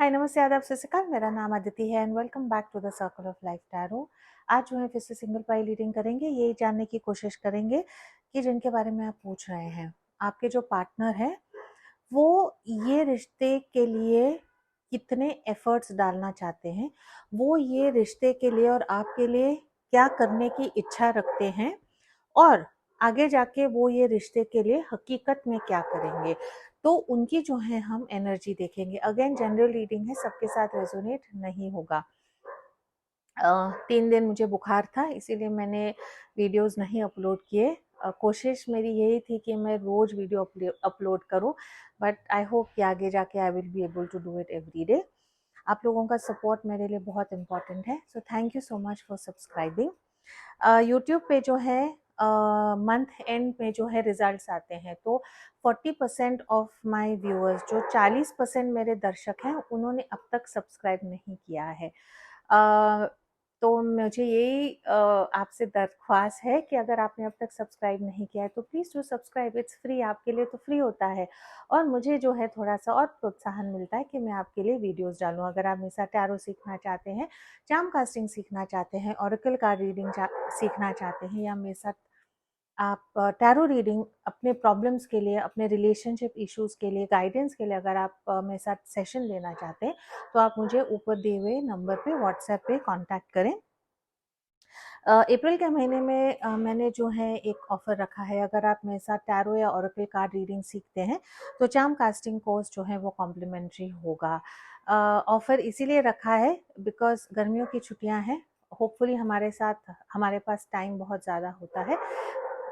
हाय नमस्ते आदाब सत श्री अकाल। मेरा नाम अदिति है and welcome back to the circle of life tarot. आज जो है फिर से सिंगल पाई रीडिंग करेंगे। ये जानने की कोशिश करेंगे कि जिनके बारे में आप पूछ रहे हैं, आपके जो पार्टनर है वो ये रिश्ते के लिए कितने एफर्ट्स डालना चाहते हैं, वो ये रिश्ते के लिए और आपके लिए क्या करने की इच्छा रखते हैं, और आगे जाके वो ये रिश्ते के लिए हकीकत में क्या करेंगे। तो उनकी जो है हम एनर्जी देखेंगे। अगेन जनरल रीडिंग है, सबके साथ रेजोनेट नहीं होगा। 3 दिन मुझे बुखार था, इसीलिए मैंने वीडियोस नहीं अपलोड किए। कोशिश मेरी यही थी कि मैं रोज वीडियो अपलोड करूं, बट आई होप कि आगे जाके I will be able to do it every day. आप लोगों का सपोर्ट मेरे लिए बहुत इंपॉर्टेंट है, so thank you so much for subscribing. YouTube पे जो है मंथ एंड में जो है रिजल्ट्स आते हैं, तो 40% ऑफ माय व्यूअर्स, जो 40% मेरे दर्शक हैं, उन्होंने अब तक सब्सक्राइब नहीं किया है। तो मुझे यही आपसे दरख्वास्त है कि अगर आपने अब तक सब्सक्राइब नहीं किया है तो please do subscribe. It's free, आपके लिए तो फ्री होता है, और मुझे जो है थोड़ा सा और प्रोत्साहन मिलता है कि मैं आपके लिए वीडियोस डालूं। अगर आप मेरे साथ टैरो सीखना चाहते हैं, चार्म कास्टिंग सीखना चाहते हैं, ऑरेकल कार्ड रीडिंग सीखना चाहते हैं, या मेरे साथ आप टैरो रीडिंग अपने प्रॉब्लम्स के लिए, अपने रिलेशनशिप इश्यूज के लिए, गाइडेंस के लिए अगर आप मेरे साथ सेशन लेना चाहते हैं, तो आप मुझे ऊपर दिए हुए नंबर पे व्हाट्सएप पे कांटेक्ट करें। अप्रैल के महीने में मैंने जो है एक ऑफर रखा है। अगर आप मेरे साथ टैरो या ऑरेकल कार्ड रीडिंग सीखते हैं तो चार्म कास्टिंग कोर्स जो है वो कॉम्प्लीमेंट्री होगा। ऑफर इसीलिए रखा है बिकॉज गर्मियों की छुट्टियां हैं। होपफुली हमारे पास टाइम बहुत ज़्यादा होता है,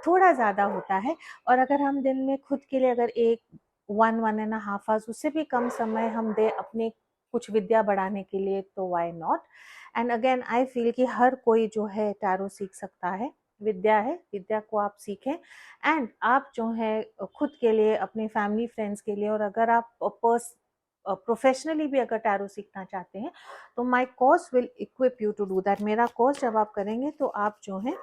थोड़ा ज़्यादा होता है, और अगर हम दिन में खुद के लिए अगर 1.5 आवर्स, उससे भी कम समय हम दे अपने कुछ विद्या बढ़ाने के लिए, तो why not. And again I feel कि हर कोई जो है टैरो सीख सकता है। विद्या है, विद्या को आप सीखें, एंड आप जो है खुद के लिए, अपने फैमिली फ्रेंड्स के लिए, और अगर आप प्रोफेशनली भी अगर टैरो सीखना चाहते हैं तो my course will equip you to do that. मेरा कोर्स जब आप करेंगे तो आप जो है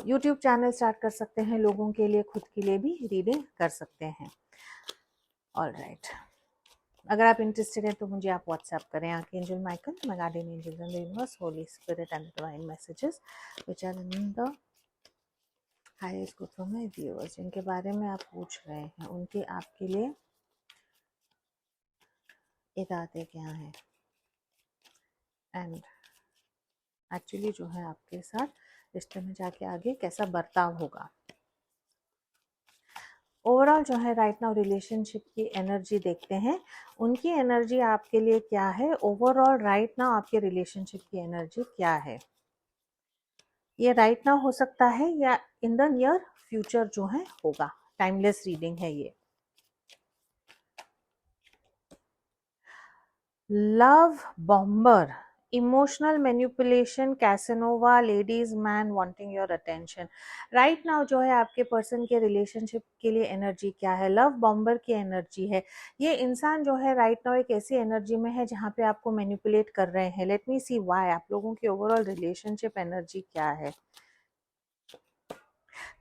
यूट्यूब चैनल स्टार्ट कर सकते हैं, लोगों के लिए, खुद के लिए भी रीडिंग कर सकते हैं। ऑल राइट, अगर आप इंटरेस्टेड हैं तो मुझे आप व्हाट्सएप करें। Archangel Michael, my guardian angels and the universe, holy spirit and divine messages which are in the highest good for my viewers. जिनके बारे में आप पूछ रहे हैं उनके आपके लिए इरादे क्या हैं, एंड एक्चुअली जो है आपके साथ रिश्ते में जाके आगे कैसा बर्ताव होगा। ओवरऑल जो है राइट नाउ रिलेशनशिप की एनर्जी देखते हैं, उनकी एनर्जी आपके लिए क्या है। ओवरऑल राइट नाउ आपके रिलेशनशिप की एनर्जी क्या है, ये राइट नाउ हो सकता है या इन द नियर फ्यूचर जो है होगा। टाइमलेस रीडिंग है ये। Love bomber, emotional manipulation, Casanova, ladies man wanting your attention. Right now जो है आपके पर्सन के रिलेशनशिप के लिए एनर्जी क्या है। लव बॉम्बर की एनर्जी है। ये इंसान जो है राइट नाउ एक ऐसी एनर्जी में है जहाँ पे आपको मैनिपुलेट कर रहे हैं। Let me see why. आप लोगों की ओवरऑल रिलेशनशिप एनर्जी क्या है।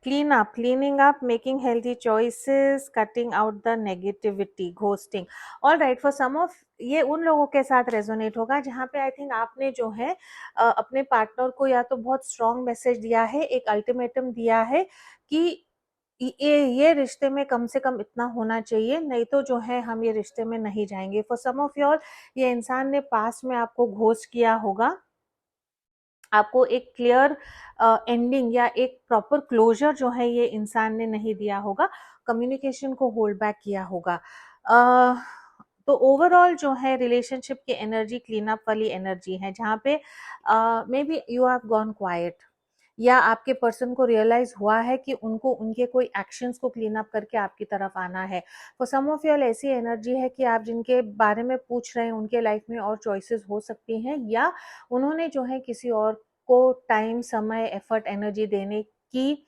cleaning up, making healthy choices, cutting out the negativity, ghosting. All right, for some of ये उन लोगों के साथ रेजोनेट होगा जहाँ पे आई थिंक आपने जो है अपने पार्टनर को या तो बहुत स्ट्रॉन्ग मैसेज दिया है, एक अल्टीमेटम दिया है कि ये रिश्ते में कम से कम इतना होना चाहिए, नहीं तो जो है हम ये रिश्ते में नहीं जाएंगे। फॉर सम ऑफ योर, ये इंसान ने पास्ट में आपको घोस्ट किया होगा, आपको एक क्लियर एंडिंग या एक प्रॉपर क्लोजर जो है ये इंसान ने नहीं दिया होगा, कम्युनिकेशन को होल्ड बैक किया होगा। तो ओवरऑल जो है रिलेशनशिप की एनर्जी क्लीन अप वाली एनर्जी है, जहाँ पे may be you have gone quite, या आपके पर्सन को रियलाइज हुआ है कि उनको उनके कोई एक्शंस को क्लीन अप करके आपकी तरफ आना है। फॉर सम ऑफ यू ऐसी एनर्जी है कि आप जिनके बारे में पूछ रहे हैं उनके लाइफ में और चॉइसेस हो सकती हैं, या उन्होंने जो है किसी और को टाइम, समय, एफर्ट, एनर्जी देने की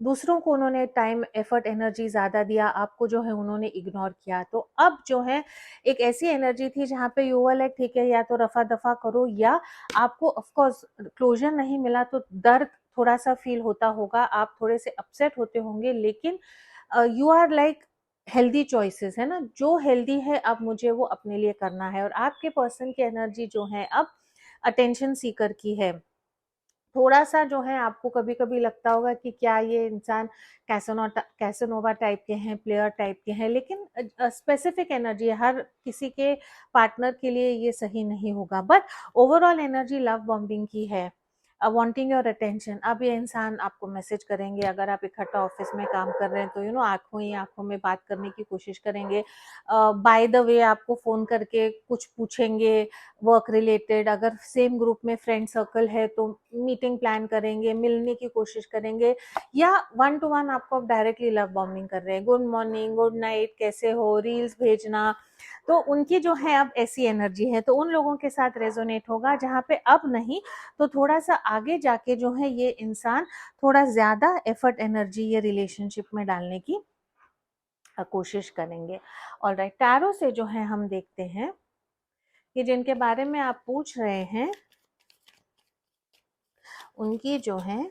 दूसरों को उन्होंने टाइम, एफर्ट, एनर्जी ज्यादा दिया, आपको जो है उन्होंने इग्नोर किया। तो अब जो है एक ऐसी एनर्जी थी जहाँ पे यू वर लाइक ठीक है, या तो रफा दफा करो, या आपको ऑफ कोर्स क्लोजर नहीं मिला तो दर्द थोड़ा सा फील होता होगा, आप थोड़े से अपसेट होते होंगे, लेकिन you are like healthy choices है ना, जो हेल्दी है अब मुझे वो अपने लिए करना है। और आपके पर्सन की एनर्जी जो है अब अटेंशन सीकर की है। थोड़ा सा जो है आपको कभी कभी लगता होगा कि क्या ये इंसान कैसनोवा टाइप के हैं, प्लेयर टाइप के हैं, लेकिन स्पेसिफिक एनर्जी हर किसी के पार्टनर के लिए ये सही नहीं होगा। But overall energy love bombing की है, वांटिंग योर अटेंशन। अब ये इंसान आपको मैसेज करेंगे, अगर आप इकट्ठा ऑफिस में काम कर रहे हैं तो आंखों ही आंखों में बात करने की कोशिश करेंगे। बाय द वे आपको फोन करके कुछ पूछेंगे वर्क रिलेटेड। अगर सेम ग्रुप में फ्रेंड सर्कल है तो मीटिंग प्लान करेंगे, मिलने की कोशिश करेंगे, या वन टू वन आपको डायरेक्टली लव बॉम्बिंग कर रहे हैं, गुड मॉर्निंग, गुड नाइट, कैसे हो, रील्स भेजना। तो उनकी जो है अब ऐसी एनर्जी है, तो उन लोगों के साथ रेजोनेट होगा। जहाँ पे अब नहीं तो थोड़ा सा आगे जाके जो है ये इंसान थोड़ा ज्यादा एफर्ट एनर्जी ये रिलेशनशिप में डालने की कोशिश करेंगे। ऑलराइट, टैरो से जो है हम देखते हैं कि जिनके बारे में आप पूछ रहे हैं उनकी जो है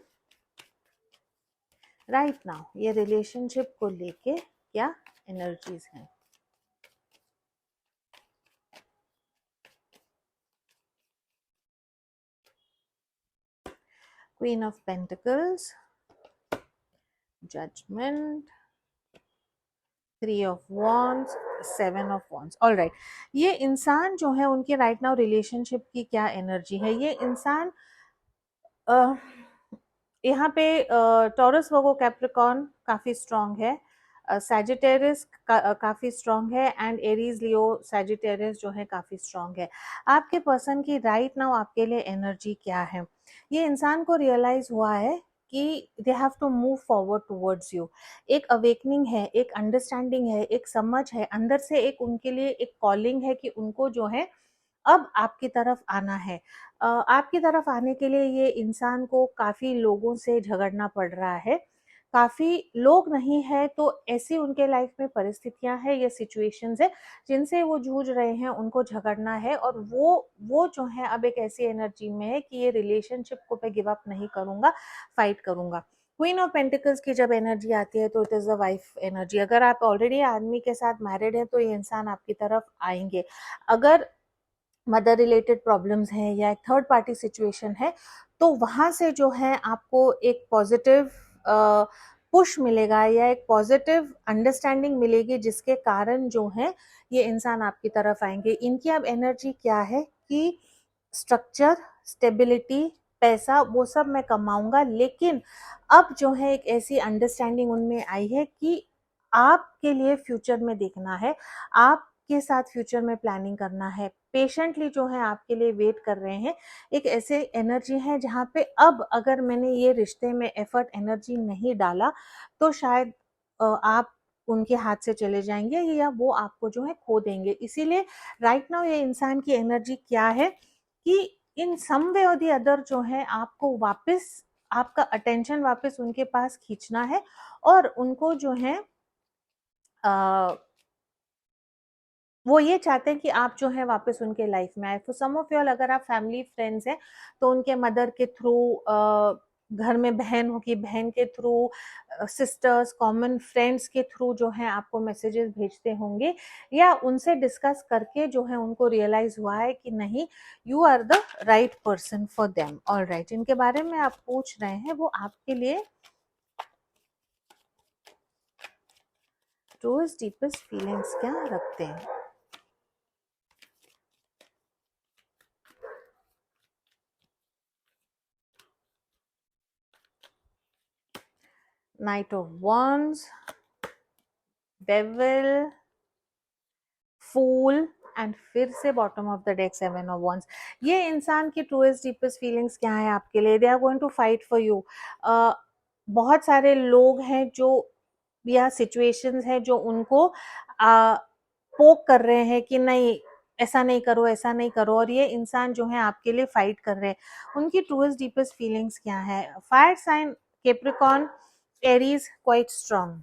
राइट नाउ ये रिलेशनशिप को लेके क्या एनर्जीज हैं। Queen of pentacles, judgment, 3 of wands, 7 of wands. Alright, ये इंसान जो है उनके राइट नाउ रिलेशनशिप की क्या एनर्जी है। ये इंसान यहाँ पे टॉरस वर्गो कैप्रिकॉर्न काफी स्ट्रांग है, सैजिटेरियस काफी स्ट्रांग है, एंड एरीज लियो सैजिटेरियस जो है काफी स्ट्रांग है। आपके पर्सन की राइट नाउ आपके लिए एनर्जी क्या है। ये इंसान को रियलाइज हुआ है कि they have to move forward towards you. एक अवेकनिंग है, एक अंडरस्टैंडिंग है, एक समझ है, अंदर से एक उनके लिए एक कॉलिंग है कि उनको जो है अब आपकी तरफ आना है। आपकी तरफ आने के लिए ये इंसान को काफी लोगों से झगड़ना पड़ रहा है। काफी लोग नहीं है तो ऐसी उनके लाइफ में परिस्थितियां हैं, ये सिचुएशंस है जिनसे वो जूझ रहे हैं, उनको झगड़ना है। और वो जो है अब एक ऐसी एनर्जी में है कि ये रिलेशनशिप को मैं गिव अप नहीं करूंगा, फाइट करूंगा। क्वीन ऑफ पेंटिकल्स की जब एनर्जी आती है तो it is the wife energy. अगर आप ऑलरेडी आदमी के साथ मैरिड हैं तो ये इंसान आपकी तरफ आएंगे। अगर मदर रिलेटेड प्रॉब्लम्स हैं या एक थर्ड पार्टी सिचुएशन है तो वहां से जो है आपको एक पॉजिटिव पुश मिलेगा या एक पॉजिटिव अंडरस्टैंडिंग मिलेगी, जिसके कारण जो है ये इंसान आपकी तरफ आएंगे। इनकी अब एनर्जी क्या है कि स्ट्रक्चर, स्टेबिलिटी, पैसा वो सब मैं कमाऊंगा, लेकिन अब जो है एक ऐसी अंडरस्टैंडिंग उनमें आई है कि आपके लिए फ्यूचर में देखना है, आपके साथ फ्यूचर में प्लानिंग करना है, पेशेंटली जो है आपके लिए वेट कर रहे हैं। एक ऐसे एनर्जी है जहाँ पे अब अगर मैंने ये रिश्ते में एफर्ट एनर्जी नहीं डाला तो शायद आप उनके हाथ से चले जाएंगे या वो आपको जो है खो देंगे। इसीलिए राइट नाउ ये इंसान की एनर्जी क्या है कि इन सम वे और दी अदर जो है आपको वापस आपका अटेंशन वापस उनके पास खींचना है और उनको जो है वो ये चाहते हैं कि आप जो है वापस उनके लाइफ में आए। For some of you all अगर आप फैमिली फ्रेंड्स हैं तो उनके मदर के थ्रू, घर में बहन होगी बहन के थ्रू, सिस्टर्स, कॉमन फ्रेंड्स के थ्रू जो है आपको मैसेजेस भेजते होंगे, या उनसे डिस्कस करके जो है उनको रियलाइज हुआ है कि नहीं you are the right person for them. Alright, इनके बारे में आप पूछ रहे हैं वो आपके लिए ट्रूएस्ट डीपेस्ट फीलिंग्स क्या रखते हैं। Knight of Wands, Devil, Fool, and फिर से bottom of the deck 7 of wands. ये इंसान की ट्रूएस्ट डीपेस्ट फीलिंग्स क्या है आपके लिए। They are going to fight for you. बहुत सारे लोग हैं जो या सिचुएशंस हैं जो उनको पोक कर रहे हैं कि नहीं ऐसा नहीं करो, ऐसा नहीं करो, और ये इंसान जो है आपके लिए फाइट कर रहे हैं। उनकी ट्रूएस्ट डीपेस्ट फीलिंग्स क्या है। Fire sign Capricorn, Aries, quite strong.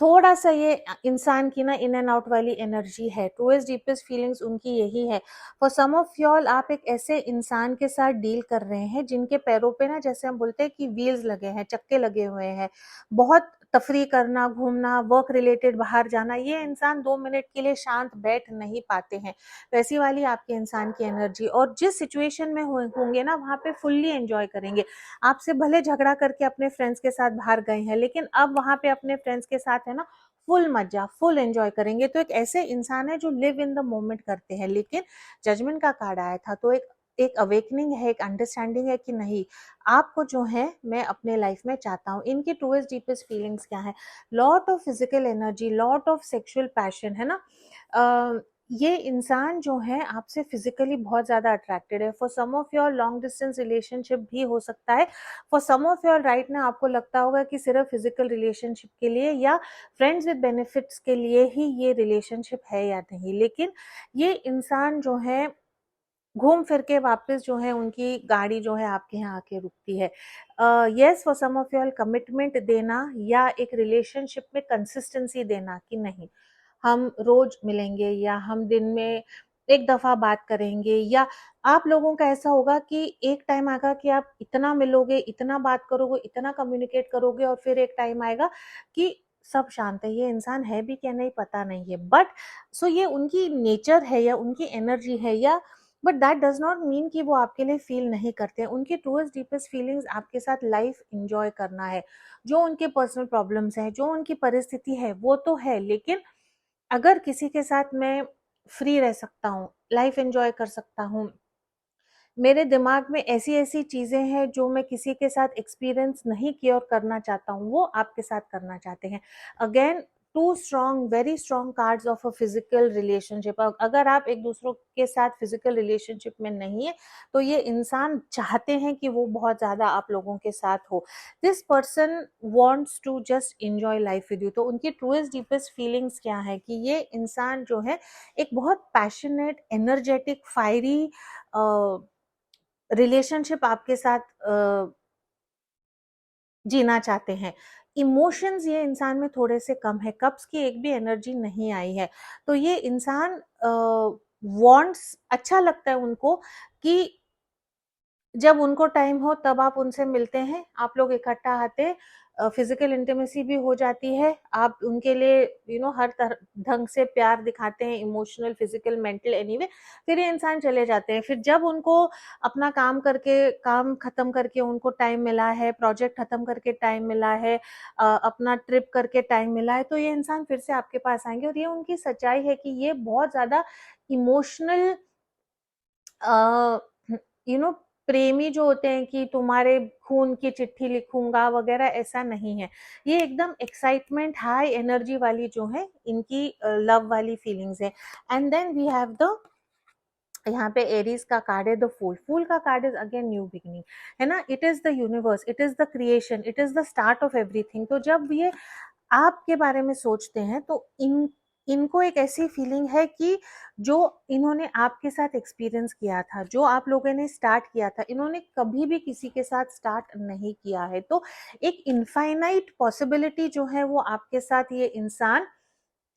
थोड़ा सा ये इंसान की ना इन एंड आउट वाली एनर्जी है। ट्रूएस्ट डीपेस्ट फीलिंग्स उनकी यही है। फॉर सम ऑफ यॉल आप एक ऐसे इंसान के साथ डील कर रहे हैं जिनके पैरों पे ना, जैसे हम बोलते हैं कि व्हील्स लगे हैं, चक्के लगे हुए हैं, बहुत तफरी करना, घूमना, वर्क रिलेटेड बाहर जाना, ये इंसान 2 मिनट के लिए शांत बैठ नहीं पाते हैं। वैसी वाली आपके इंसान की एनर्जी, और जिस सिचुएशन में होंगे ना वहाँ पे फुल्ली एंजॉय करेंगे। आपसे भले झगड़ा करके अपने फ्रेंड्स के साथ बाहर गए हैं, लेकिन अब वहाँ पे अपने फ्रेंड्स के साथ है ना फुल मजा, फुल एंजॉय करेंगे। तो एक ऐसे इंसान है जो लिव इन द मोमेंट करते हैं। लेकिन जजमेंट का कार्ड आया था, तो एक एक अवेकनिंग है, एक अंडरस्टैंडिंग है कि नहीं, आपको जो है मैं अपने लाइफ में चाहता हूँ। इनकी ट्रूएस्ट डीपेस्ट फीलिंग्स क्या है? Lot of physical energy, lot of sexual passion, है ना। ये इंसान जो है आपसे फिजिकली बहुत ज्यादा अट्रैक्टेड है। For some of your long distance relationship भी हो सकता है। For some of your right ना आपको लगता होगा कि सिर्फ फिजिकल रिलेशनशिप के लिए या फ्रेंड्स विद बेनिफिट्स के लिए ही ये रिलेशनशिप है या नहीं, लेकिन ये इंसान जो है घूम फिर के वापस जो है उनकी गाड़ी जो है आपके यहाँ आके रुकती है। Yes, for some of you commitment देना या एक रिलेशनशिप में कंसिस्टेंसी देना कि नहीं, हम रोज मिलेंगे या हम दिन में एक दफा बात करेंगे, या आप लोगों का ऐसा होगा कि एक टाइम आएगा कि आप इतना मिलोगे, इतना बात करोगे, इतना कम्युनिकेट करोगे, और फिर एक टाइम आएगा कि सब शांत है। ये इंसान है भी क्या नहीं पता नहीं है, बट सो ये उनकी नेचर है या उनकी एनर्जी है, या but that does not mean कि वो आपके लिए फील नहीं करते हैं। उनकी ट्रूएस्ट डीपेस्ट फीलिंग्स आपके साथ लाइफ एंजॉय करना है। जो उनके पर्सनल प्रॉब्लम्स हैं, जो उनकी परिस्थिति है वो तो है, लेकिन अगर किसी के साथ मैं फ्री रह सकता हूँ, लाइफ एंजॉय कर सकता हूँ, मेरे दिमाग में ऐसी ऐसी चीजें हैं जो मैं किसी के साथ एक्सपीरियंस नहीं किया और करना चाहता हूँ, वो आपके साथ करना चाहते हैं। Again, two strong, very strong cards of a physical relationship. अगर आप एक दूसरों के साथ फिजिकल रिलेशनशिप में नहीं है, तो ये इंसान चाहते हैं कि वो बहुत ज्यादा आप लोगों के साथ हो। This person wants to just enjoy life with you. तो उनकी ट्रूएस्ट डीपेस्ट फीलिंग्स क्या है कि ये इंसान जो है एक बहुत पैशनेट, एनर्जेटिक, फायरी रिलेशनशिप आपके साथ जीना चाहते हैं। इमोशंस ये इंसान में थोड़े से कम है, कप्स की एक भी एनर्जी नहीं आई है। तो ये इंसान वांट्स, अच्छा लगता है उनको कि जब उनको टाइम हो तब आप उनसे मिलते हैं, आप लोग इकट्ठा आते, फिजिकल इंटीमेसी भी हो जाती है, आप उनके लिए हर तरह ढंग से प्यार दिखाते हैं, इमोशनल, फिजिकल, मेंटल, एनीवे। फिर ये इंसान चले जाते हैं। फिर जब उनको अपना काम खत्म करके उनको टाइम मिला है, प्रोजेक्ट खत्म करके टाइम मिला है, अपना ट्रिप करके टाइम मिला है, तो ये इंसान फिर से आपके पास आएंगे। और ये उनकी सच्चाई है कि ये बहुत ज्यादा इमोशनल, यू नो प्रेमी जो होते हैं कि तुम्हारे खून की चिट्ठी लिखूंगा वगैरह, ऐसा नहीं है। ये एकदम एक्साइटमेंट, हाई एनर्जी वाली जो है इनकी लव वाली फीलिंग्स है। And then we have the, यहाँ पे एरीज का कार्ड है द फूल। फूल का card is again new beginning, है ना। It is the universe, it is the creation, it is the start of everything. तो जब ये आपके बारे में सोचते हैं तो इनको एक ऐसी फीलिंग है कि जो इन्होंने आपके साथ एक्सपीरियंस किया था, जो आप लोगों ने स्टार्ट किया था, इन्होंने कभी भी किसी के साथ स्टार्ट नहीं किया है। तो एक इनफाइनाइट पॉसिबिलिटी जो है वो आपके साथ ये इंसान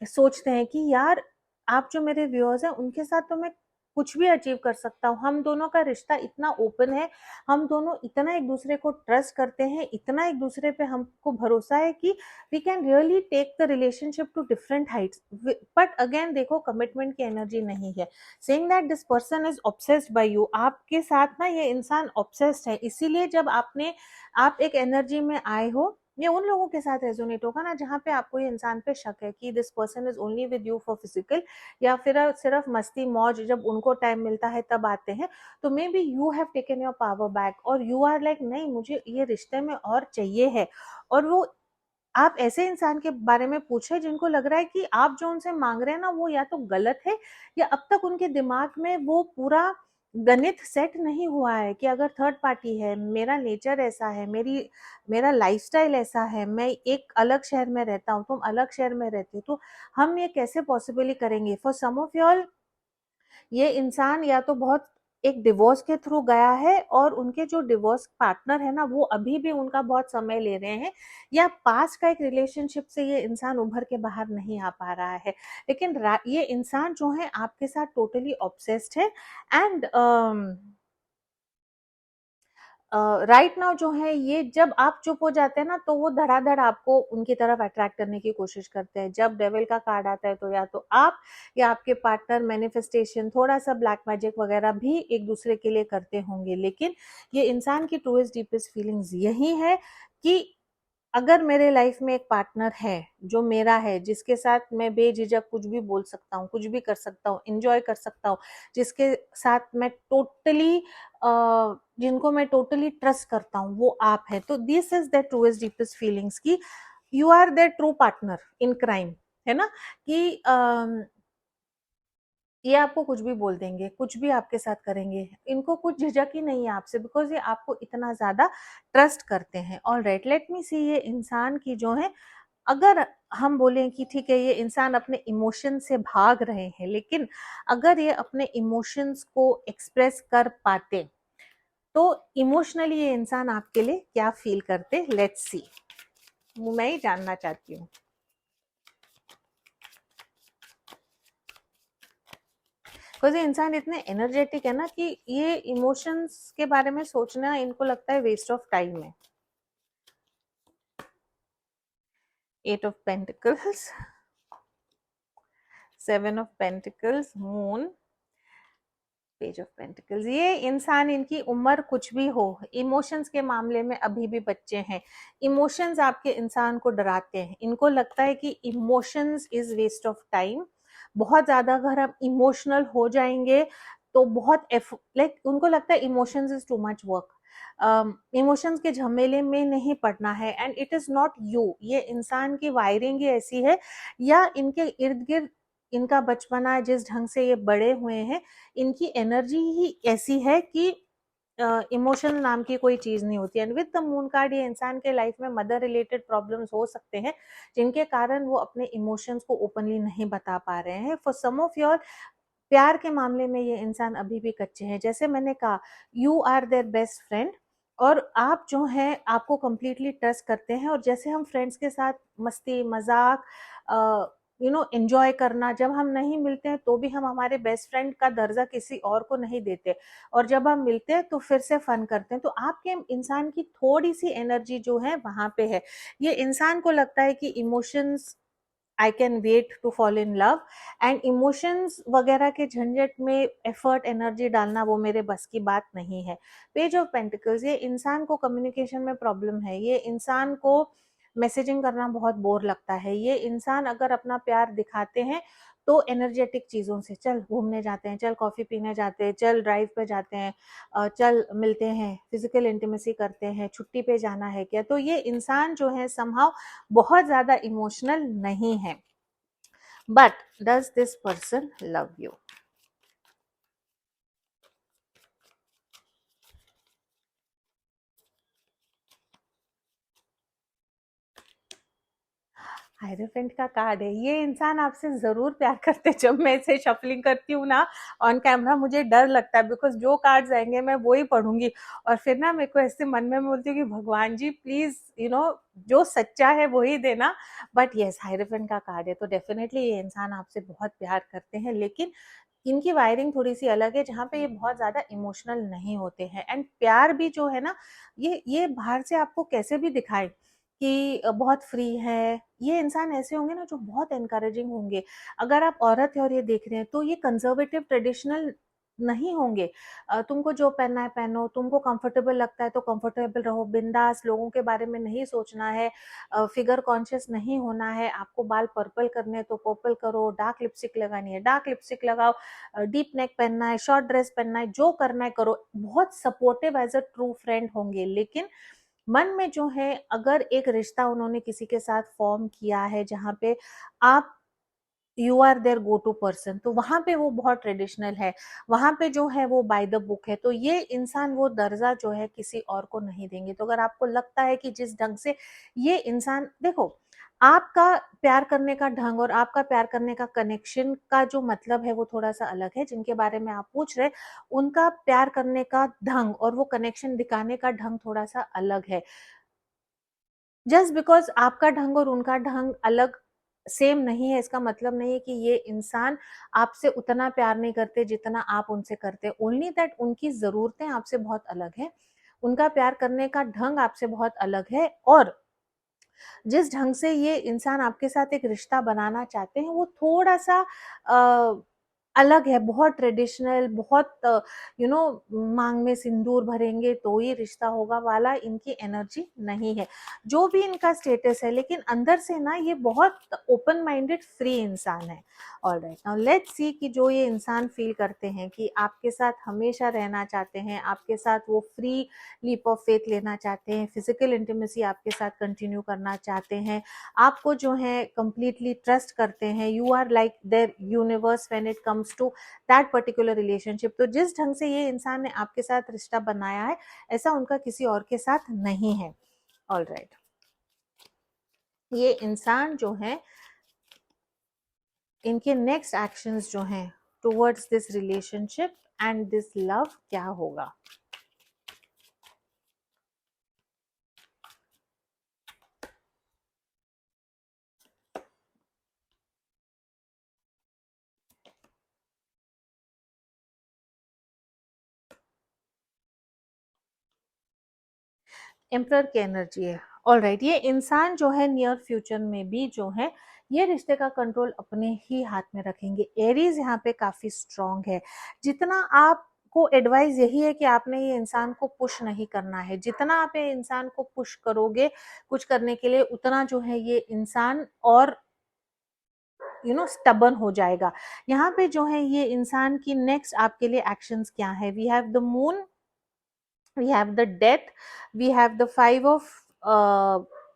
सोचते हैं कि यार, आप जो मेरे व्यूअर्स हैं उनके साथ तो मैं कुछ भी अचीव कर सकता हूँ। हम दोनों का रिश्ता इतना ओपन है, हम दोनों इतना एक दूसरे को ट्रस्ट करते हैं, इतना एक दूसरे पे हमको भरोसा है कि we can really take the relationship to different heights. But again देखो, कमिटमेंट की एनर्जी नहीं है। Saying that this person is obsessed by you, आपके साथ ना ये इंसान ऑब्सेस्ड है। इसीलिए जब आप एक एनर्जी में आए हो, ये उन लोगों के साथ रेजोनेट होगा ना जहाँ पे आपको ये इंसान पे शक है कि this person is only with you for physical, या फिर सिर्फ मस्ती मौज, जब उनको टाइम मिलता है तब आते हैं। तो may be you have taken your power back और यू आर लाइक, नहीं मुझे ये रिश्ते में और चाहिए है। और वो आप ऐसे इंसान के बारे में पूछे जिनको लग रहा है कि आप जो उनसे मांग रहे हैं ना वो या तो गलत है, या अब तक उनके दिमाग में वो पूरा गणित सेट नहीं हुआ है कि अगर थर्ड पार्टी है, मेरा नेचर ऐसा है, मेरा लाइफस्टाइल ऐसा है, मैं एक अलग शहर में रहता हूँ, तुम अलग शहर में रहते हो, तो हम ये कैसे पॉसिबली करेंगे। फॉर सम ऑफ यॉल ये इंसान या तो बहुत एक डिवोर्स के थ्रू गया है, और उनके जो डिवोर्स पार्टनर है ना वो अभी भी उनका बहुत समय ले रहे हैं, या पास का एक रिलेशनशिप से ये इंसान उभर के बाहर नहीं आ पा रहा है। लेकिन ये इंसान जो है आपके साथ टोटली ऑब्सेस्ड है। एंड राइट नाउ जो है ये जब आप चुप हो जाते हैं ना तो वो धड़ाधड़ आपको उनकी तरफ अट्रैक्ट करने की कोशिश करते हैं। जब डेविल का कार्ड आता है तो या तो आप या आपके पार्टनर मैनिफेस्टेशन थोड़ा सा ब्लैक मैजिक वगैरह भी एक दूसरे के लिए करते होंगे, लेकिन ये इंसान की ट्रूएस्ट डीपेस्ट फीलिंग्स यही है कि अगर मेरे लाइफ में एक पार्टनर है जो मेरा है, जिसके साथ मैं बेझिझक कुछ भी बोल सकता हूँ, कुछ भी कर सकता हूँ, एंजॉय कर सकता हूँ, जिसके साथ मैं टोटली जिनको मैं टोटली ट्रस्ट करता हूँ, वो आप है। तो this is the truest deepest feelings की you are their true partner in crime, है ना, कि ये आपको कुछ भी बोल देंगे, कुछ भी आपके साथ करेंगे, इनको कुछ झिझक ही नहीं है आपसे, बिकॉज ये आपको इतना ज्यादा ट्रस्ट करते हैं। ऑल राइट, लेट मी सी ये इंसान की जो है, अगर हम बोलें कि ठीक है ये इंसान अपने इमोशन से भाग रहे हैं, लेकिन अगर ये अपने इमोशंस को एक्सप्रेस कर पाते तो इमोशनली ये इंसान आपके लिए क्या फील करते, लेट्स सी, मैं ही जानना चाहती हूँ। बिकॉज ये इंसान इतने एनर्जेटिक है ना कि ये इमोशंस के बारे में सोचना इनको लगता है वेस्ट ऑफ टाइम है। 8 of Pentacles, 7 of Pentacles, Moon, page of pentacles. ये इंसान, इनकी उम्र कुछ भी हो, इमोशंस के मामले में अभी भी बच्चे हैं। इमोशंस आपके इंसान को डराते हैं, इनको लगता है कि emotions is waste of time. बहुत ज्यादा अगर हम इमोशनल हो जाएंगे तो बहुत लाइक उनको लगता है emotions is too much work, emotions के झमेले में नहीं पड़ना है। And it is not you, ये इंसान की वायरिंग ही ऐसी है, या इनके इर्द गिर्द इनका बचपना, जिस ढंग से ये बड़े हुए हैं, इनकी एनर्जी ही ऐसी है कि इमोशन नाम की कोई चीज नहीं होती। And with the moon card ये इंसान के लाइफ में मदर रिलेटेड प्रॉब्लम्स हो सकते हैं, जिनके कारण वो अपने इमोशंस को ओपनली नहीं बता पा रहे हैं। फॉर सम ऑफ योर, प्यार के मामले में ये इंसान अभी भी कच्चे हैं। जैसे मैंने कहा, you are their best friend, और आप जो हैं आपको कंप्लीटली ट्रस्ट करते हैं। और जैसे हम फ्रेंड्स के साथ मस्ती मजाक एंजॉय करना, जब हम नहीं मिलते हैं तो भी हम हमारे बेस्ट फ्रेंड का दर्जा किसी और को नहीं देते, और जब हम मिलते हैं तो फिर से फन करते हैं। तो आपके इंसान की थोड़ी सी एनर्जी जो है वहां पे है। ये इंसान को लगता है कि emotions, I can wait to fall in love, and emotions वगैरह के झंझट में एफर्ट एनर्जी डालना वो मेरे बस की बात नहीं है। पेज ऑफ पेंटिकल्स, ये इंसान को कम्युनिकेशन में प्रॉब्लम है। ये इंसान को मैसेजिंग करना बहुत बोर लगता है। ये इंसान अगर अपना प्यार दिखाते हैं तो एनर्जेटिक चीजों से, चल घूमने जाते हैं, चल कॉफी पीने जाते हैं, चल ड्राइव पे जाते हैं, चल मिलते हैं, फिजिकल इंटीमेसी करते हैं, छुट्टी पे जाना है क्या। तो ये इंसान जो है समहाउ बहुत ज्यादा इमोशनल नहीं है। But does this person love you? Hierophant का कार्ड है। ये इंसान आपसे जरूर प्यार करते हैं। जब मैं इसे शफलिंग करती हूँ ना ऑन कैमरा, मुझे डर लगता है, बिकॉज जो कार्ड्स आएंगे मैं वो ही पढ़ूंगी, और फिर ना मेरे को ऐसे मन में बोलती हूँ कि भगवान जी प्लीज जो सच्चा है वही देना। बट यस, हायरोफेंट का कार्ड है, तो डेफिनेटली ये इंसान आपसे बहुत प्यार करते हैं, लेकिन इनकी वायरिंग थोड़ी सी अलग है, जहाँ पे ये बहुत ज्यादा इमोशनल नहीं होते हैं। एंड प्यार भी जो है ना, ये बाहर से आपको कैसे भी दिखाए कि बहुत फ्री है, ये इंसान ऐसे होंगे ना जो बहुत एनकरेजिंग होंगे। अगर आप औरत है और ये देख रहे हैं तो ये कंजर्वेटिव ट्रेडिशनल नहीं होंगे। तुमको जो पहनना है पहनो, तुमको कंफर्टेबल लगता है तो कंफर्टेबल रहो, बिंदास, लोगों के बारे में नहीं सोचना है, फिगर कॉन्शियस नहीं होना है। आपको बाल पर्पल करने हैं तो पर्पल करो, डार्क लिपस्टिक लगानी है डार्क लिपस्टिक लगाओ, डीप नेक पहनना है, शॉर्ट ड्रेस पहनना है, जो करना है करो। बहुत supportive as a true friend होंगे, लेकिन मन में जो है, अगर एक रिश्ता उन्होंने किसी के साथ फॉर्म किया है जहाँ पे आप, you are their go to person, तो वहां पे वो बहुत ट्रेडिशनल है, वहां पे जो है वो बाय द बुक है। तो ये इंसान वो दर्जा जो है किसी और को नहीं देंगे। तो अगर आपको लगता है कि जिस ढंग से ये इंसान, देखो, आपका प्यार करने का ढंग और आपका प्यार करने का कनेक्शन का जो मतलब है वो थोड़ा सा अलग है। जिनके बारे में आप पूछ रहे, उनका प्यार करने का ढंग और वो कनेक्शन दिखाने का ढंग थोड़ा सा अलग है। जस्ट बिकॉज आपका ढंग और उनका ढंग अलग, सेम नहीं है, इसका मतलब नहीं है कि ये इंसान आपसे उतना प्यार नहीं करते जितना आप उनसे करते। ओनली दैट उनकी जरूरतें आपसे बहुत अलग है, उनका प्यार करने का ढंग आपसे बहुत अलग है, और जिस ढंग से ये इंसान आपके साथ एक रिश्ता बनाना चाहते हैं वो थोड़ा सा अलग है, बहुत ट्रेडिशनल, बहुत मांग में सिंदूर भरेंगे तो ही रिश्ता होगा वाला इनकी एनर्जी नहीं है, जो भी इनका स्टेटस है। लेकिन अंदर से ना ये बहुत ओपन माइंडेड फ्री इंसान है। ऑलराइट, नाउ लेट्स सी कि जो ये इंसान फील करते हैं कि आपके साथ हमेशा रहना चाहते हैं, आपके साथ वो फ्री लीप ऑफ फेथ लेना चाहते हैं, फिजिकल इंटीमेसी आपके साथ कंटिन्यू करना चाहते हैं, आपको जो है कंप्लीटली ट्रस्ट करते हैं, you are like their universe when it comes to that particular relationship. तो जिस ढंग से ये इंसान ने आपके साथ रिश्ता बनाया है ऐसा उनका किसी और के साथ नहीं है। ऑलराइट, ये इंसान जो है इनके नेक्स्ट एक्शंस जो हैं towards this relationship and this love क्या होगा। एम्परर की एनर्जी है। ऑलराइट, ये इंसान जो है नियर फ्यूचर में भी जो है ये रिश्ते का कंट्रोल अपने ही हाथ में रखेंगे। एरीज यहाँ पे काफी स्ट्रांग है। जितना आप को एडवाइस यही है कि आपने ये इंसान को पुश नहीं करना है, जितना आप ये इंसान को पुश करोगे कुछ करने के लिए उतना जो है ये इंसान और स्टबन हो जाएगा। यहाँ पे जो है ये इंसान की नेक्स्ट आपके लिए एक्शंस क्या है। We have the moon, we have the death, we have the five of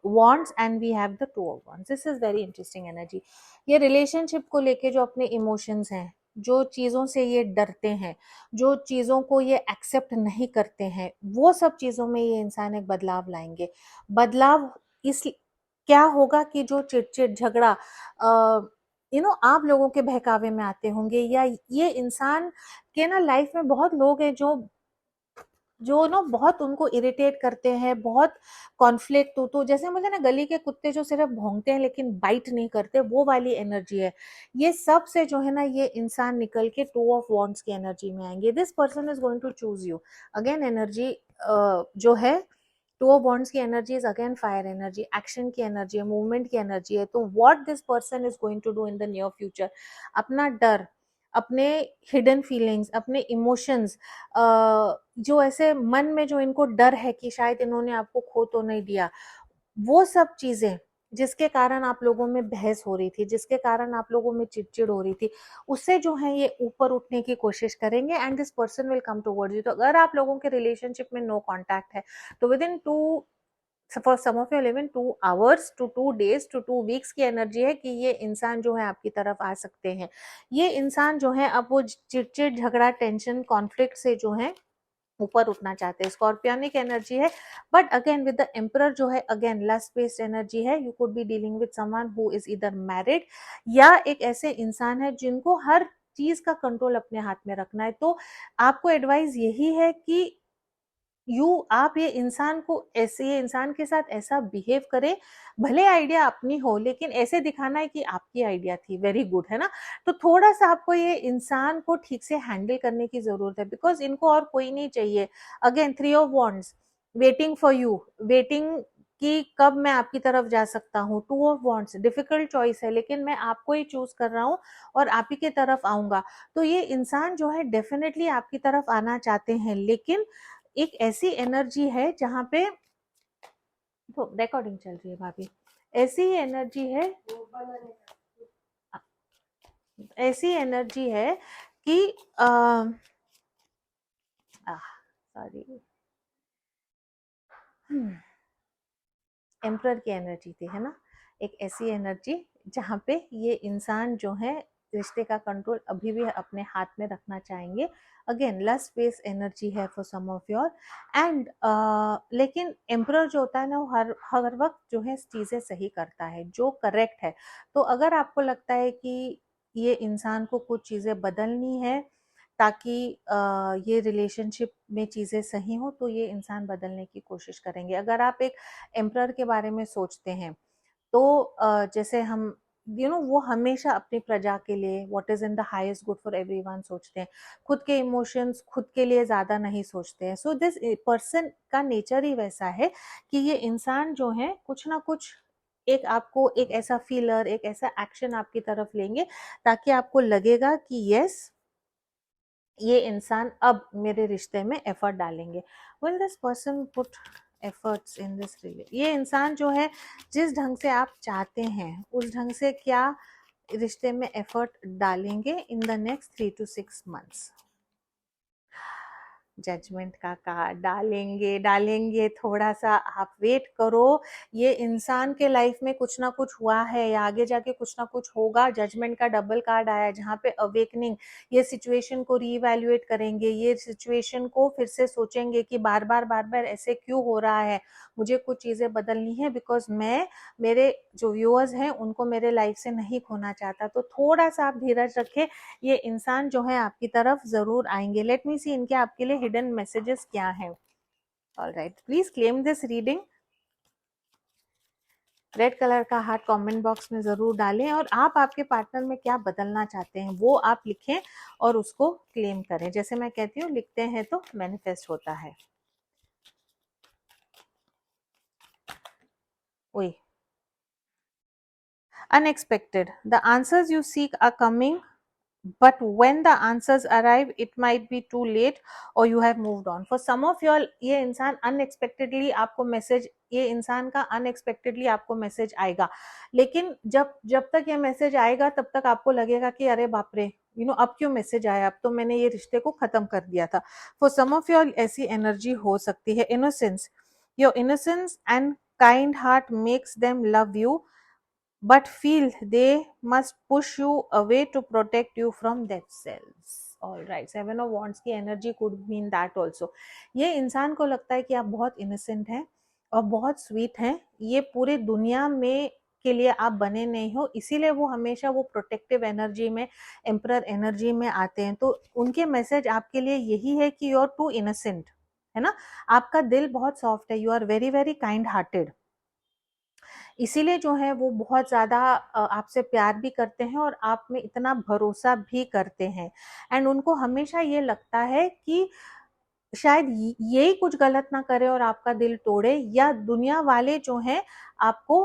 wands and we have the two of wands. This is very interesting energy. ये रिलेशनशिप को लेके जो अपने इमोशंस हैं, जो चीजों से ये डरते हैं, जो चीजों को ये एक्सेप्ट नहीं करते हैं, वो सब चीजों में ये इंसान एक बदलाव लाएंगे। बदलाव इस क्या होगा कि जो चिड़चिड़ झगड़ा आप लोगों के बहकावे में आते होंगे, या ये इंसान के ना लाइफ में बहुत लोग हैं जो बहुत उनको इरिटेट करते हैं, बहुत कॉन्फ्लिक्ट तो जैसे मुझे ना गली के कुत्ते जो सिर्फ भौंकते हैं लेकिन बाइट नहीं करते, वो वाली एनर्जी है। ये सब से जो है ना ये इंसान निकल के टू ऑफ वॉन्ड्स की एनर्जी में आएंगे। This person is going to choose you. Again energy जो है टू ऑफ वॉन्ड्स की energy is again fire energy, action की एनर्जी है, मूवमेंट की एनर्जी है। तो what this person is going to do in the near future, अपना डर, अपने हिडन फीलिंग्स, अपने इमोशंस, जो ऐसे मन में जो इनको डर है कि शायद इन्होंने आपको खो तो नहीं दिया, वो सब चीजें जिसके कारण आप लोगों में बहस हो रही थी, जिसके कारण आप लोगों में चिड़चिड़ हो रही थी, उससे जो है ये ऊपर उठने की कोशिश करेंगे and this person will come towards you. तो अगर आप लोगों के रिलेशनशिप में नो कांटेक्ट है तो within for some of your even 2 hours to 2 days to 2 weeks की एनर्जी है कि ये इंसान जो है आपकी तरफ आ सकते हैं। ये इंसान जो है अब वो चिड़चिड़ झगड़ा टेंशन कॉन्फ्लिक्ट से जो है ऊपर उठना चाहते हैं। स्कॉर्पियनिक एनर्जी है, but again with the emperor जो है अगेन लस्ट बेस्ड एनर्जी है। You could be dealing with someone who is either married या एक ऐसे इंसान है जिनको हर चीज का कंट्रोल अपने हाथ में रखना है। तो आपको एडवाइस यही है कि आप ये इंसान को ऐसे, ये इंसान के साथ ऐसा बिहेव करे, भले आइडिया अपनी हो लेकिन ऐसे दिखाना है कि आपकी आइडिया थी, वेरी गुड, है ना। तो थोड़ा सा आपको ये इंसान को ठीक से हैंडल करने की जरूरत है, बिकॉज इनको और कोई नहीं चाहिए। Again 3 of Wands, waiting for you, waiting कि कब मैं आपकी तरफ जा सकता हूँ। 2 of Wands, डिफिकल्ट चॉइस है लेकिन मैं आपको ही चूज कर रहा हूँ और आप ही की तरफ आऊंगा। तो ये इंसान जो है डेफिनेटली आपकी तरफ आना चाहते हैं, लेकिन एक ऐसी एनर्जी है जहां पे तो रिकॉर्डिंग चल रही है भाभी, ऐसी ही एनर्जी है, ऐसी एनर्जी है कि सॉरी, एम्परर की एनर्जी थी, है ना। एक ऐसी एनर्जी जहाँ पे ये इंसान जो है रिश्ते का कंट्रोल अभी भी अपने हाथ में रखना चाहेंगे। अगेन लस्ट बेस एनर्जी है for some of your and लेकिन एम्परर जो होता है ना वो हर वक्त जो है चीज़ें सही करता है, जो करेक्ट है। तो अगर आपको लगता है कि ये इंसान को कुछ चीज़ें बदलनी है ताकि ये रिलेशनशिप में चीज़ें सही हो, तो ये इंसान बदलने की कोशिश करेंगे। अगर आप एक एम्परर के बारे में सोचते हैं तो जैसे हम वो हमेशा अपनी प्रजा के लिए what is in the highest good for everyone सोचते हैं, खुद के इमोशंस खुद के लिए ज्यादा नहीं सोचते हैं। सो दिस पर्सन का नेचर ही वैसा है कि ये इंसान जो है कुछ ना कुछ एक आपको एक ऐसा फीलर, एक ऐसा एक्शन आपकी तरफ लेंगे ताकि आपको लगेगा कि यस, ये इंसान अब मेरे रिश्ते में एफर्ट डालेंगे। Will this person put efforts in this relation? ये इंसान जो है जिस ढंग से आप चाहते हैं उस ढंग से क्या रिश्ते में एफर्ट डालेंगे in the next 3 to 6 months? Judgment का कार्ड डालेंगे, डालेंगे, थोड़ा सा आप वेट करो। ये इंसान के लाइफ में कुछ ना कुछ हुआ है या आगे जाके कुछ ना कुछ होगा। जजमेंट का डबल कार्ड आया जहाँ पे अवेकनिंग, ये सिचुएशन को रीवैल्यूएट करेंगे, ये सिचुएशन को फिर से सोचेंगे कि बार बार ऐसे क्यों हो रहा है, मुझे कुछ चीजें बदलनी है बिकॉज मैं मेरे जो व्यूअर्स हैं उनको मेरे लाइफ से नहीं खोना चाहता। तो थोड़ा सा आप धीरज रखें, ये इंसान जो है आपकी तरफ जरूर आएंगे। लेट मी सी इनके आपके लिए हिडन मैसेजेस क्या हैं। Alright, please claim this reading. Red colour का हार्ट कमेंट बॉक्स में जरूर डालें और आप आपके पार्टनर में क्या बदलना चाहते हैं वो आप लिखें और उसको क्लेम करें। जैसे मैं कहती हूँ, लिखते हैं तो मैनिफेस्ट होता है। ओए, unexpected, the answers you seek are coming, but when the answers arrive it might be too late or you have moved on. For some of you all, ये इंसान unexpectedly आपको मैसेज, ये इंसान का unexpectedly आपको मैसेज आएगा, लेकिन जब जब तक ये मैसेज आएगा तब तक आपको लगेगा कि अरे बाप रे, अब क्यों मैसेज आया, अब तो मैंने ये रिश्ते को खत्म कर दिया था। For some of you all ऐसी एनर्जी हो सकती है। innocence, your innocence and kind heart makes them love you but feel they must push you away to protect you from themselves. All right, seven of wands की energy could mean that also. ये इंसान को लगता है कि आप बहुत innocent हैं और बहुत sweet हैं, ये पूरे दुनिया में के लिए आप बने नहीं हो, इसीलिए वो हमेशा वो प्रोटेक्टिव एनर्जी में, एम्परर एनर्जी में आते हैं। तो उनके मैसेज आपके लिए यही है कि यू आर टू इनोसेंट, है ना, आपका दिल बहुत सॉफ्ट है, you are very very kind hearted, इसीलिए जो है वो बहुत ज्यादा आपसे प्यार भी करते हैं और आप में इतना भरोसा भी करते हैं। एंड उनको हमेशा ये लगता है कि शायद यही कुछ गलत ना करे और आपका दिल तोड़े, या दुनिया वाले जो हैं आपको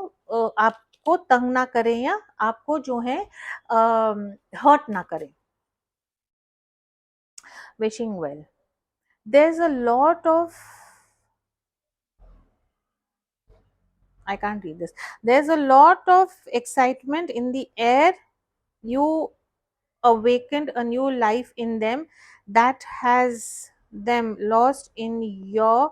आपको तंग ना करें या आपको जो है हर्ट ना करें। Wishing well, there is a lot of, I can't read this. There's a lot of excitement in the air. You awakened a new life in them that has them lost in your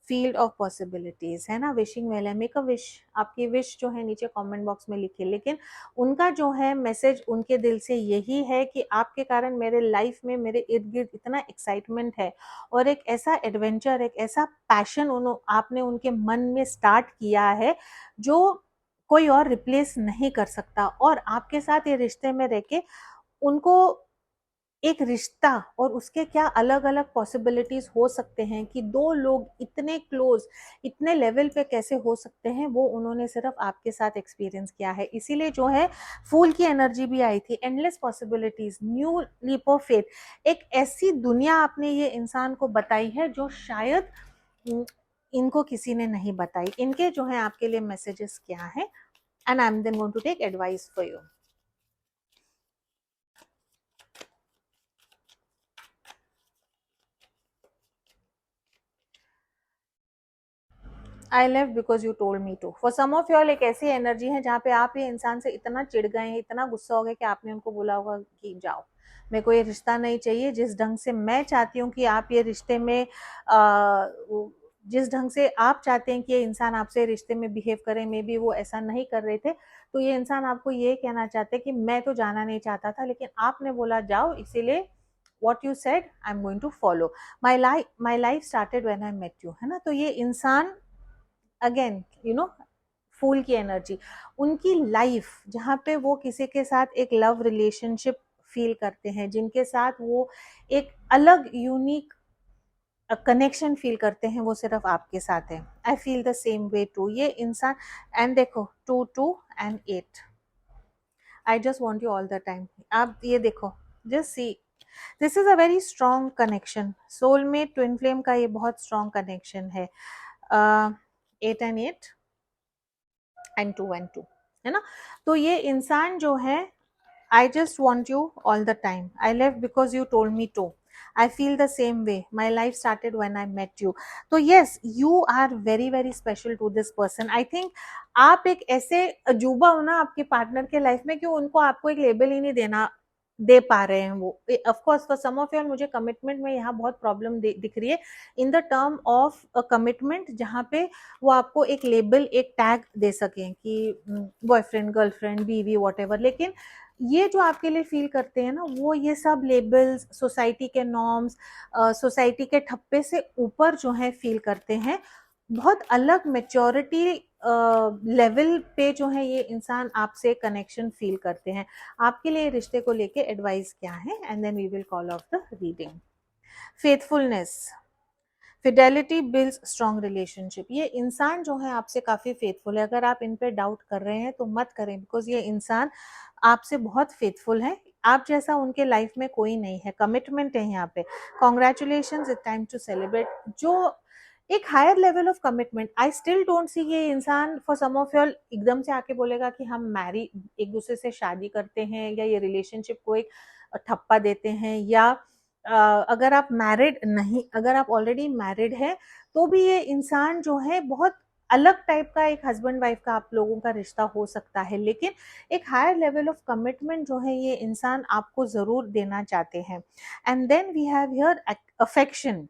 field of possibilities, है ना। Wishing well है, make a wish, आपकी wish जो है नीचे comment box में लिखिए। लेकिन उनका जो है मैसेज उनके दिल से यही है कि आपके कारण मेरे लाइफ में, मेरे इर्द गिर्द इतना एक्साइटमेंट है और एक ऐसा एडवेंचर, एक ऐसा पैशन आपने उनके मन में स्टार्ट किया है जो कोई और रिप्लेस नहीं कर सकता। और आपके साथ ये रिश्ते में रह के उनको एक रिश्ता और उसके क्या अलग अलग पॉसिबिलिटीज हो सकते हैं कि दो लोग इतने क्लोज, इतने लेवल पे कैसे हो सकते हैं, वो उन्होंने सिर्फ आपके साथ एक्सपीरियंस किया है। इसीलिए जो है फूल की एनर्जी भी आई थी, endless possibilities, new leap of faith, एक ऐसी दुनिया आपने ये इंसान को बताई है जो शायद इनको किसी ने नहीं बताई। इनके जो है आपके लिए मैसेजेस क्या है, and I am then going to take advice for you. I leave because you told me to. For some of you एक ऐसी एनर्जी है जहाँ पे आप ये इंसान से इतना चिढ़ गए हैं, इतना गुस्सा हो गया कि आपने उनको बोला होगा कि जाओ, मेरे को ये रिश्ता नहीं चाहिए, जिस ढंग से मैं चाहती हूँ कि आप ये रिश्ते में जिस ढंग से आप चाहते हैं कि ये इंसान आपसे रिश्ते में बिहेव करे, मे बी वो ऐसा नहीं कर रहे थे। तो ये इंसान आपको ये कहना चाहते कि मैं तो जाना नहीं चाहता था लेकिन आपने बोला जाओ, इसीलिए what you said I'm going to follow, my life started when I met you, है ना। तो ये इंसान अगेन फूल की एनर्जी, उनकी लाइफ जहाँ पे वो किसी के साथ एक लव रिलेशनशिप फील करते हैं, जिनके साथ वो एक अलग यूनिक कनेक्शन फील करते हैं, वो सिर्फ आपके साथ है। I feel the same way too. ये इंसान, एंड देखो 2 2 and 8, I just want you all the time. आप ये देखो, just see, this is a very strong connection. Soulmate twin flame का ये बहुत स्ट्रॉन्ग कनेक्शन है। 8 and 8 and 2 and 2, है ना। तो ये इंसान जो है, I just want you all the time. I left because you told me to. I feel the same way. My life started when I met you. तो yes, you are very very special to this person. I think आप एक ऐसे अजूबा हो ना आपके partner के life में कि उनको आपको एक लेबल ही नहीं देना दे पा रहे हैं वो। Of course for some of you, मुझे कमिटमेंट में यहाँ बहुत प्रॉब्लम दिख रही है in the term of commitment, जहाँ पे वो आपको एक लेबल, एक टैग दे सकें कि बॉयफ्रेंड, गर्लफ्रेंड, बीवी, वॉट। लेकिन ये जो आपके लिए फील करते हैं ना, वो ये सब लेबल्स, सोसाइटी के नॉर्म्स, सोसाइटी के ठप्पे से ऊपर जो है फील करते हैं। बहुत अलग मेच्योरिटी लेवल पे जो है ये इंसान आपसे कनेक्शन फील करते हैं। आपके लिए रिश्ते को लेके एडवाइस क्या है, and then we will call off the reading. Faithfulness, fidelity builds strong relationship. ये इंसान जो है आपसे काफी फेथफुल है। अगर आप इन पे डाउट कर रहे हैं तो मत करें, बिकॉज ये इंसान आपसे बहुत फेथफुल है। आप जैसा उनके लाइफ में कोई नहीं है, कमिटमेंट है यहाँ पे। Congratulation, it time to celebrate. जो एक higher level of commitment, I still don't see ये इंसान फॉर सम ऑफ योर एकदम से आके बोलेगा कि हम मैरी एक दूसरे से शादी करते हैं, या ये रिलेशनशिप को एक ठप्पा देते हैं, या अगर आप मैरिड नहीं, अगर आप ऑलरेडी मैरिड है तो भी ये इंसान जो है बहुत अलग टाइप का एक हस्बैंड वाइफ का आप लोगों का रिश्ता हो सकता है। लेकिन एक हायर लेवल ऑफ कमिटमेंट जो है ये इंसान आपको जरूर देना चाहते हैं। And then we have here affection.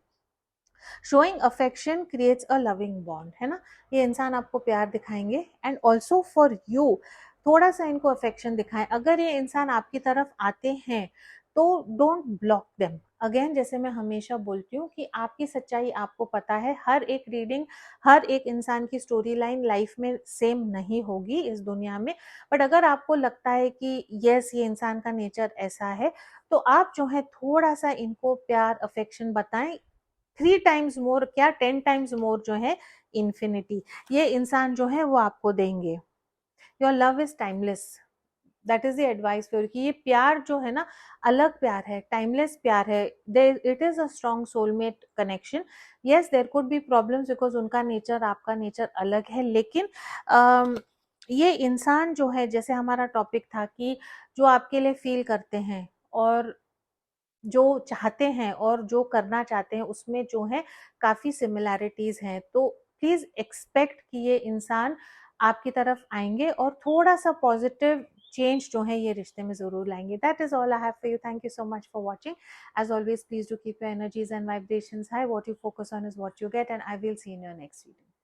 Showing affection creates a loving bond, है ना। ये इंसान आपको प्यार दिखाएंगे, एंड ऑल्सो फॉर यू थोड़ा सा इनको अफेक्शन दिखाएं। अगर ये इंसान आपकी तरफ आते हैं तो डोंट ब्लॉक देम। अगेन, जैसे मैं हमेशा बोलती हूँ कि आपकी सच्चाई आपको पता है। हर एक रीडिंग, हर एक इंसान की स्टोरी लाइन लाइफ में सेम नहीं होगी इस दुनिया में। बट अगर आपको लगता है कि यस, ये इंसान का नेचर ऐसा है, तो आप जो है थोड़ा सा इनको प्यार, अफेक्शन बताएं। 3 टाइम्स मोर क्या, 10 टाइम्स मोर जो है इन्फिनिटी, ये इंसान जो है वो आपको देंगे। Your love is timeless, that is the advice for, कि ये प्यार जो है ना, अलग प्यार है, टाइमलेस प्यार है। It is a strong soulmate connection. Yes, there could be problems because उनका नेचर, आपका नेचर अलग है। लेकिन ये इंसान जो है, जैसे हमारा टॉपिक था कि जो आपके लिए फील करते हैं और जो चाहते हैं और जो करना चाहते हैं, उसमें जो है काफी सिमिलैरिटीज हैं। तो प्लीज एक्सपेक्ट कि ये इंसान आपकी तरफ आएंगे और थोड़ा सा पॉजिटिव चेंज जो है ये रिश्ते में जरूर लाएंगे। That is all I have for you. Thank you so much for watching. As always, please do keep your energies and vibrations high. What you focus on is what you get, and I will see you in your next video.